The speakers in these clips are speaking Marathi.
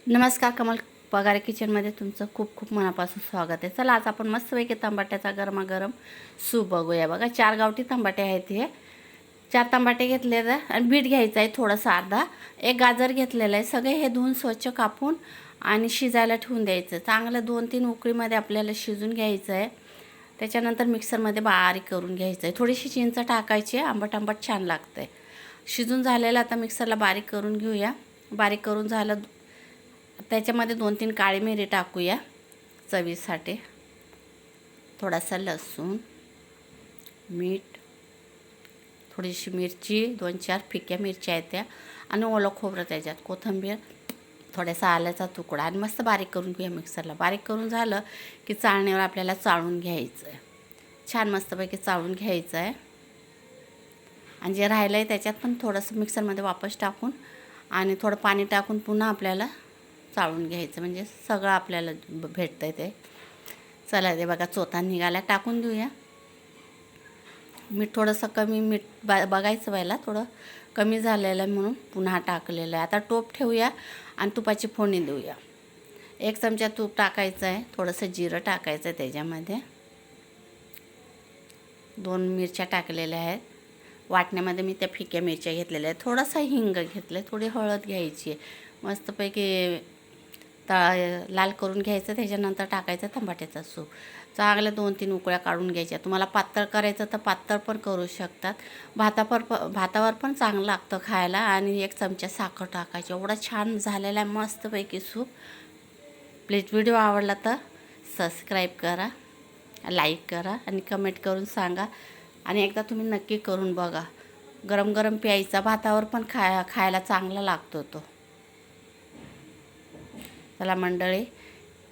नमस्कार, कमल पगारे किचनमध्ये तुमचं खूप खूप मनापासून स्वागत आहे. चला आज आपण मस्तपैकी टमाट्याचा गरमागरम सूप बघूया. बघा 4 गावठी टमाटे आहेत. हे 4 टमाटे घेतले आणि बीट घ्यायचं आहे थोडंसं अर्धा. एक गाजर घेतलेलं आहे. सगळे हे धुवून स्वच्छ कापून आणि शिजायला ठेवून द्यायचं. चांगलं 2-3 उकळीमध्ये आपल्याला शिजून घ्यायचं आहे. त्याच्यानंतर मिक्सरमध्ये बारीक करून घ्यायचं आहे. थोडीशी चिंच टाकायची, आंबट आंबट छान लागतं आहे. शिजून झालेलं आता मिक्सरला बारीक करून घेऊया. बारीक करून झालं त्याच्यामध्ये 2-3 काळी मिरी टाकूया चवीसाठी, थोडासा लसूण, मीठ, थोडीशी मिरची, 2-4 फिक्या मिरच्या आहेत त्या, आणि ओलं खोबरं त्याच्यात, कोथिंबीर, थोडासा आल्याचा तुकडा, आणि मस्त बारीक करून घेऊया मिक्सरला. बारीक करून झालं की चाळणीवर आपल्याला चाळून घ्यायचं आहे. छान मस्तपैकी चाळून घ्यायचं आहे. आणि जे राहिलं आहे त्याच्यात पण थोडंसं मिक्सरमध्ये वापस टाकून आणि थोडं पाणी टाकून पुन्हा आपल्याला चाळून घ्यायचं, म्हणजे सगळं आपल्याला भेटतं आहे ते. चला ते बघा चोथा निघाला, टाकून देऊया. मीठ थोडंसं कमी, मीठ बघायचं व्हायला थोडं कमी झालेलं आहे म्हणून पुन्हा टाकलेलं आहे. आता टोप ठेवूया आणि तुपाची फोडणी देऊया. 1 चमचा तूप टाकायचं आहे, थोडंसं जिरं टाकायचं आहे त्याच्यामध्ये, 2 मिरच्या टाकलेल्या आहेत. वाटण्यामध्ये मी त्या फिक्या मिरच्या घेतलेल्या आहेत. थोडासा हिंग घेतलं आहे, थोडी हळद घ्यायची आहे. मस्तपैकी लाल करून घ्यायचं. त्याच्यानंतर टाकायचं टमाट्याचा सूप. चांगल्या 2-3 उकळ्या काढून घ्यायच्या. तुम्हाला पातळ करायचं तर पातळ पण करू शकतात. भातावर पण चांगलं लागतं खायला. आणि 1 चमचा साखर टाकायची. एवढा छान झालेला आहे मस्तपैकी सूप. प्लीज व्हिडिओ आवडला तर सबस्क्राईब करा, लाईक करा आणि कमेंट करून सांगा. आणि एकदा तुम्ही नक्की करून बघा. गरम गरम प्यायचा, भातावर पण खायला चांगला लागतो तो. चला मंडळी,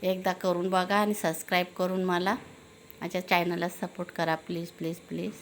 एकदा करून बघा आणि सबस्क्राईब करून मला माझ्या चॅनलला सपोर्ट करा प्लीज प्लीज प्लीज.